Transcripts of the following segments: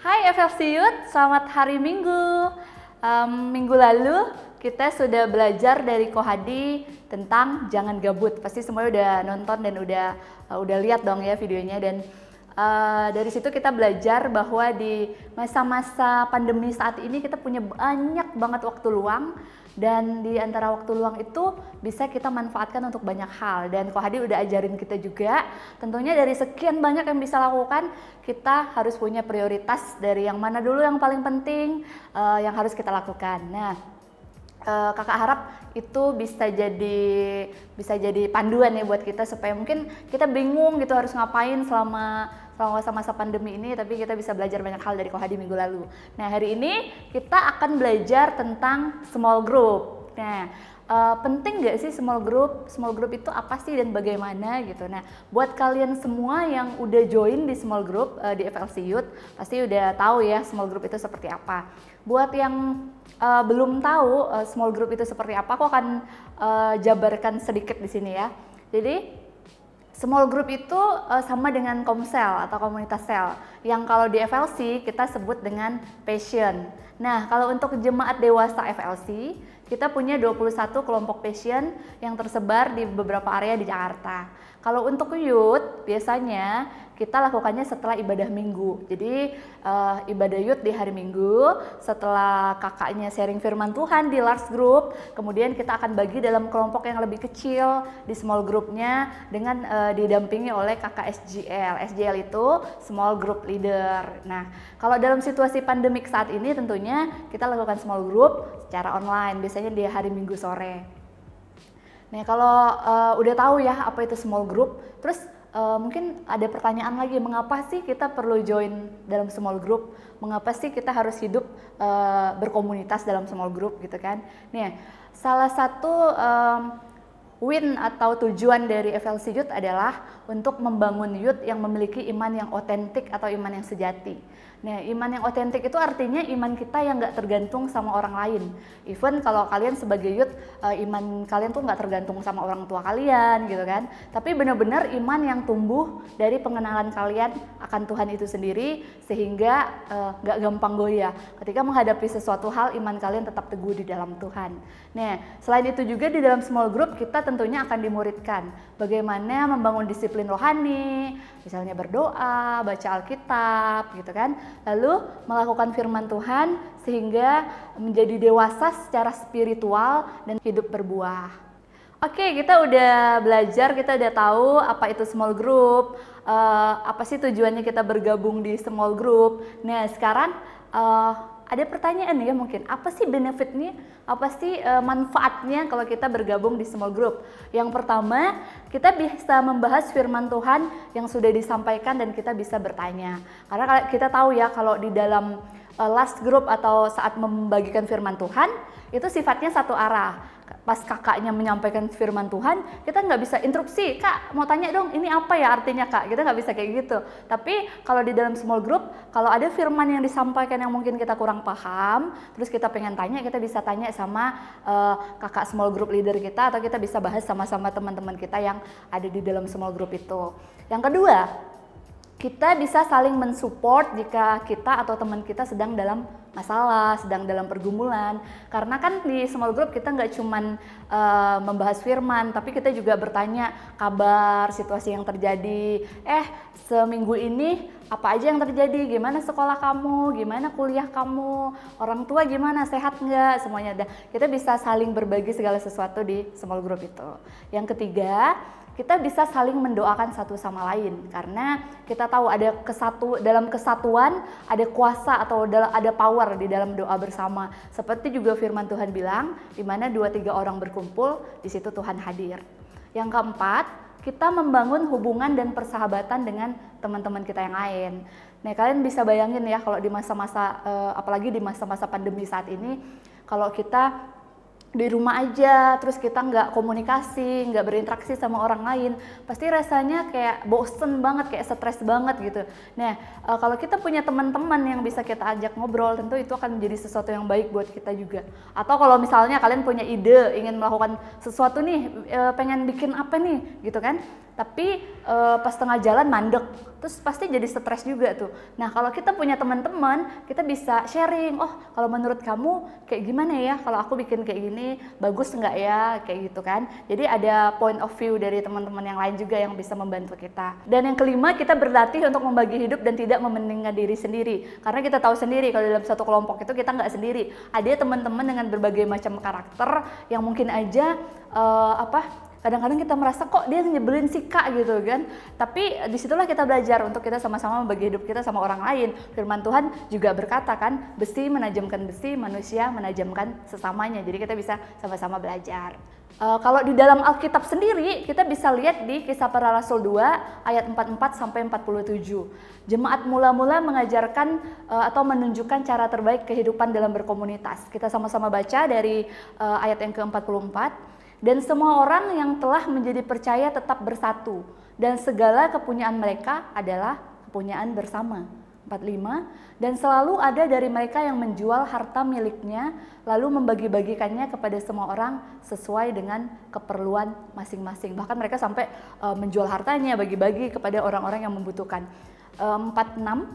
Hai FLC Youth, selamat hari Minggu. Minggu lalu kita sudah belajar dari Kohadi tentang jangan gabut. Pasti semuanya udah nonton dan udah lihat dong ya videonya. Dan dari situ kita belajar bahwa di masa-masa pandemi saat ini kita punya banyak banget waktu luang. Dan di antara waktu luang itu bisa kita manfaatkan untuk banyak hal. Dan Kohadi udah ajarin kita juga, tentunya dari sekian banyak yang bisa lakukan, kita harus punya prioritas dari yang mana dulu yang paling penting yang harus kita lakukan. Nah, kakak harap itu bisa jadi panduan ya buat kita supaya mungkin kita bingung gitu harus ngapain selama masa pandemi ini, tapi kita bisa belajar banyak hal dari Kohadi minggu lalu. Nah, hari ini kita akan belajar tentang small group. Nah, penting nggak sih small group? Small group itu apa sih dan bagaimana gitu. Nah, buat kalian semua yang udah join di small group di FLC Youth, pasti udah tahu ya small group itu seperti apa. Buat yang belum tahu small group itu seperti apa, aku akan jabarkan sedikit di sini ya. Jadi small group itu sama dengan komsel atau komunitas sel, yang kalau di FLC kita sebut dengan passion. Nah, kalau untuk jemaat dewasa FLC, kita punya 21 kelompok passion yang tersebar di beberapa area di Jakarta. Kalau untuk youth, biasanya kita lakukannya setelah ibadah minggu. Jadi ibadah youth di hari Minggu, setelah kakaknya sharing firman Tuhan di large group, kemudian kita akan bagi dalam kelompok yang lebih kecil di small groupnya dengan didampingi oleh kakak SGL. SGL itu small group leader. Nah, kalau dalam situasi pandemik saat ini tentunya kita lakukan small group secara online, biasanya di hari Minggu sore. Nah, kalau udah tahu ya apa itu small group, terus mungkin ada pertanyaan lagi, mengapa sih kita perlu join dalam small group? Mengapa sih kita harus hidup berkomunitas dalam small group gitu kan? Nih, salah satu win atau tujuan dari FLC Youth adalah untuk membangun youth yang memiliki iman yang otentik atau iman yang sejati. Nah, iman yang otentik itu artinya iman kita yang nggak tergantung sama orang lain. Even kalau kalian sebagai youth, iman kalian tuh nggak tergantung sama orang tua kalian gitu kan. Tapi benar-benar iman yang tumbuh dari pengenalan kalian akan Tuhan itu sendiri, sehingga nggak gampang goyah. Ketika menghadapi sesuatu hal, iman kalian tetap teguh di dalam Tuhan. Nah, selain itu juga di dalam small group kita tentunya akan dimuridkan bagaimana membangun disiplin rohani, misalnya berdoa, baca Alkitab gitu kan. Lalu melakukan firman Tuhan sehingga menjadi dewasa secara spiritual dan hidup berbuah. Oke, kita udah belajar, kita udah tahu apa itu small group, apa sih tujuannya kita bergabung di small group. Nah, sekarang ada pertanyaan ya mungkin, apa sih benefitnya, apa sih manfaatnya kalau kita bergabung di small group? Yang pertama, kita bisa membahas firman Tuhan yang sudah disampaikan dan kita bisa bertanya. Karena kita tahu ya kalau di dalam last group atau saat membagikan firman Tuhan, itu sifatnya satu arah. Pas kakaknya menyampaikan firman Tuhan, kita nggak bisa interupsi, kak mau tanya dong ini apa ya artinya kak, kita nggak bisa kayak gitu. Tapi kalau di dalam small group, kalau ada firman yang disampaikan yang mungkin kita kurang paham, terus kita pengen tanya, kita bisa tanya sama kakak small group leader kita, atau kita bisa bahas sama-sama teman-teman kita yang ada di dalam small group itu. Yang kedua, kita bisa saling mensupport jika kita atau teman kita sedang dalam masalah, sedang dalam pergumulan. Karena kan di small group kita nggak cuman membahas firman, tapi kita juga bertanya kabar, situasi yang terjadi. Seminggu ini apa aja yang terjadi? Gimana sekolah kamu? Gimana kuliah kamu? Orang tua gimana? Sehat nggak? Semuanya ada. Kita bisa saling berbagi segala sesuatu di small group itu. Yang ketiga, kita bisa saling mendoakan satu sama lain, karena kita tahu ada dalam kesatuan ada kuasa atau ada power di dalam doa bersama. Seperti juga firman Tuhan bilang, di mana 2-3 orang berkumpul, di situ Tuhan hadir. Yang keempat, kita membangun hubungan dan persahabatan dengan teman-teman kita yang lain. Nah, kalian bisa bayangin ya kalau di masa-masa apalagi di masa-masa pandemi saat ini, kalau kita di rumah aja, terus kita nggak komunikasi, nggak berinteraksi sama orang lain, pasti rasanya kayak bosen banget, kayak stres banget gitu. Nah, kalau kita punya teman-teman yang bisa kita ajak ngobrol, tentu itu akan menjadi sesuatu yang baik buat kita juga. Atau kalau misalnya kalian punya ide, ingin melakukan sesuatu nih, pengen bikin apa nih, gitu kan? tapi pas tengah jalan mandek, terus pasti jadi stres juga tuh. Nah kalau kita punya teman-teman, kita bisa sharing, oh kalau menurut kamu kayak gimana ya kalau aku bikin kayak gini, bagus nggak ya, kayak gitu kan. Jadi ada point of view dari teman-teman yang lain juga yang bisa membantu kita. Dan yang kelima, kita berlatih untuk membagi hidup dan tidak mementingkan diri sendiri. Karena kita tahu sendiri kalau dalam satu kelompok itu kita nggak sendiri. Ada teman-teman dengan berbagai macam karakter yang mungkin aja kadang-kadang kita merasa kok dia nyebelin sih kak gitu kan, tapi disitulah kita belajar untuk kita sama-sama membagi hidup kita sama orang lain. Firman Tuhan juga berkata kan, besi menajamkan besi, manusia menajamkan sesamanya. Jadi kita bisa sama-sama belajar. Kalau di dalam Alkitab sendiri, kita bisa lihat di Kisah Para Rasul 2 ayat 44 sampai 47. Jemaat mula-mula mengajarkan atau menunjukkan cara terbaik kehidupan dalam berkomunitas. Kita sama-sama baca dari ayat yang ke-44. Dan semua orang yang telah menjadi percaya tetap bersatu, dan segala kepunyaan mereka adalah kepunyaan bersama. 45. Dan selalu ada dari mereka yang menjual harta miliknya, lalu membagi-bagikannya kepada semua orang sesuai dengan keperluan masing-masing. Bahkan mereka sampai menjual hartanya, bagi-bagi kepada orang-orang yang membutuhkan. 46.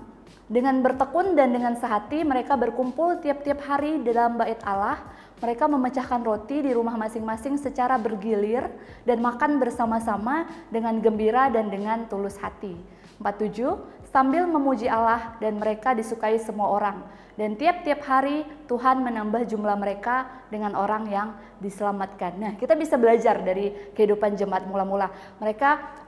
Dengan bertekun dan dengan sehati mereka berkumpul tiap-tiap hari dalam bait Allah. Mereka memecahkan roti di rumah masing-masing secara bergilir dan makan bersama-sama dengan gembira dan dengan tulus hati. 47. Sambil memuji Allah dan mereka disukai semua orang. Dan tiap-tiap hari Tuhan menambah jumlah mereka dengan orang yang diselamatkan. Nah, kita bisa belajar dari kehidupan jemaat mula-mula. Mereka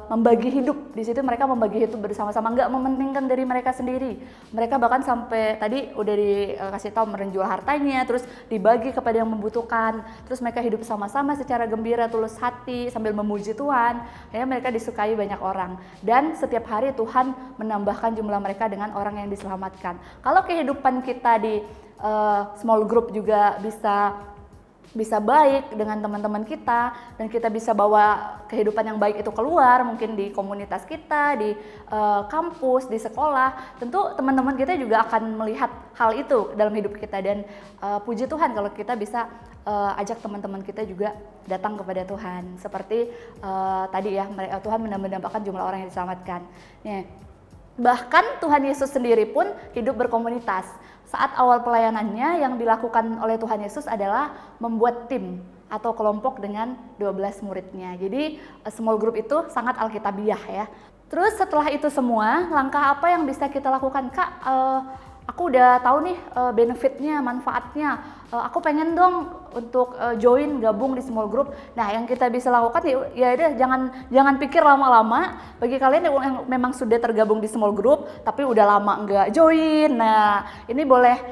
membagi hidup, di situ mereka membagi hidup bersama-sama, nggak mementingkan dari mereka sendiri. Mereka bahkan sampai tadi udah dikasih tahu menjual hartanya, terus dibagi kepada yang membutuhkan. Terus mereka hidup sama-sama secara gembira, tulus hati, sambil memuji Tuhan. Ya, mereka disukai banyak orang. Dan setiap hari Tuhan menambahkan jumlah mereka dengan orang yang diselamatkan. Kalau kehidupan kita di small group juga bisa baik dengan teman-teman kita, dan kita bisa bawa kehidupan yang baik itu keluar, mungkin di komunitas kita, di kampus, di sekolah, tentu teman-teman kita juga akan melihat hal itu dalam hidup kita. Dan puji Tuhan kalau kita bisa ajak teman-teman kita juga datang kepada Tuhan, seperti tadi ya, Tuhan menambahkan jumlah orang yang diselamatkan. Bahkan Tuhan Yesus sendiri pun hidup berkomunitas. Saat awal pelayanannya yang dilakukan oleh Tuhan Yesus adalah membuat tim atau kelompok dengan 12 muridnya. Jadi small group itu sangat alkitabiah ya. Terus setelah itu semua, langkah apa yang bisa kita lakukan? Kak, aku udah tahu nih benefitnya, manfaatnya. Aku pengen dong untuk join, gabung di small group. Nah, yang kita bisa lakukan ya udah jangan pikir lama-lama. Bagi kalian yang memang sudah tergabung di small group tapi udah lama nggak join, nah ini boleh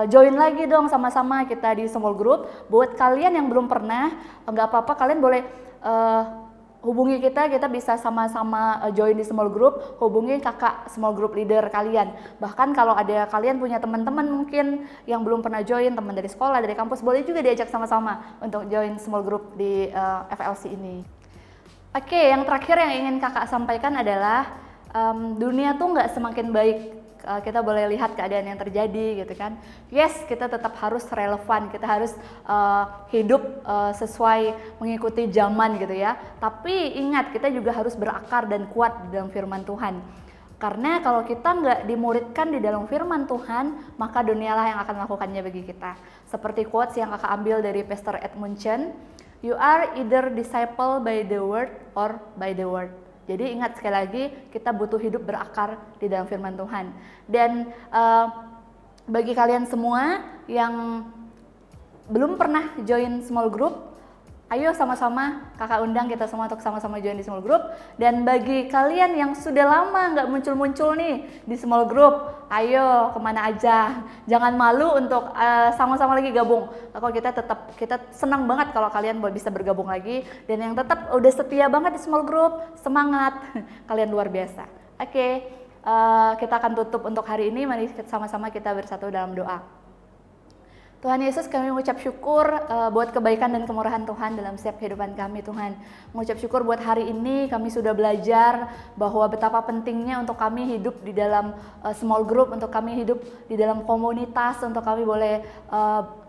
join lagi dong sama-sama kita di small group. Buat kalian yang belum pernah, nggak apa-apa, kalian boleh hubungi kita bisa sama-sama join di small group, hubungi kakak small group leader kalian. Bahkan kalau ada kalian punya teman-teman mungkin yang belum pernah join, teman dari sekolah, dari kampus, boleh juga diajak sama-sama untuk join small group di FLC ini. Oke, yang terakhir yang ingin kakak sampaikan adalah dunia tuh nggak semakin baik. Kita boleh lihat keadaan yang terjadi gitu kan. Yes, kita tetap harus relevan, kita harus hidup sesuai mengikuti zaman gitu ya. Tapi ingat, kita juga harus berakar dan kuat di dalam firman Tuhan. Karena kalau kita nggak dimuridkan di dalam firman Tuhan, maka dunialah yang akan melakukannya bagi kita. Seperti quotes yang kakak ambil dari Pastor Edmund Chen, "You are either disciple by the word or by the word." Jadi ingat sekali lagi, kita butuh hidup berakar di dalam firman Tuhan. Dan bagi kalian semua yang belum pernah join small group, ayo sama-sama kakak undang kita semua untuk sama-sama join di small group. Dan bagi kalian yang sudah lama nggak muncul-muncul nih di small group, ayo kemana aja, jangan malu untuk sama-sama lagi gabung. Kalau kita senang banget kalau kalian bisa bergabung lagi. Dan yang tetap udah setia banget di small group, semangat, kalian luar biasa. Oke, kita akan tutup untuk hari ini. Mari sama-sama kita bersatu dalam doa. Tuhan Yesus, kami mengucap syukur buat kebaikan dan kemurahan Tuhan dalam setiap kehidupan kami, Tuhan. Mengucap syukur buat hari ini kami sudah belajar bahwa betapa pentingnya untuk kami hidup di dalam small group, untuk kami hidup di dalam komunitas, untuk kami boleh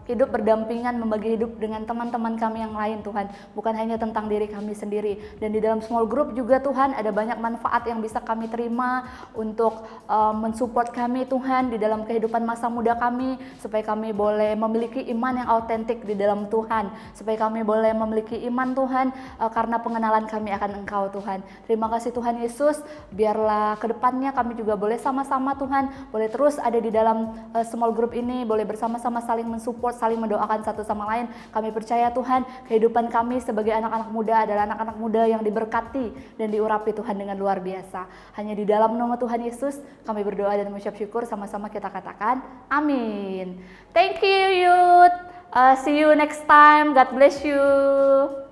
hidup berdampingan, membagi hidup dengan teman-teman kami yang lain Tuhan, bukan hanya tentang diri kami sendiri. Dan di dalam small group juga Tuhan ada banyak manfaat yang bisa kami terima untuk mensupport kami Tuhan di dalam kehidupan masa muda kami, supaya kami boleh memiliki iman yang autentik di dalam Tuhan, supaya kami boleh memiliki iman Tuhan karena pengenalan kami akan Engkau Tuhan. Terima kasih Tuhan Yesus, biarlah kedepannya kami juga boleh sama-sama Tuhan, boleh terus ada di dalam small group ini, boleh bersama-sama saling mensupport, saling mendoakan satu sama lain. Kami percaya Tuhan, kehidupan kami sebagai anak-anak muda adalah anak-anak muda yang diberkati dan diurapi Tuhan dengan luar biasa. Hanya di dalam nama Tuhan Yesus kami berdoa dan mengucap syukur, sama-sama kita katakan amin. Thank you youth. See you next time. God bless you.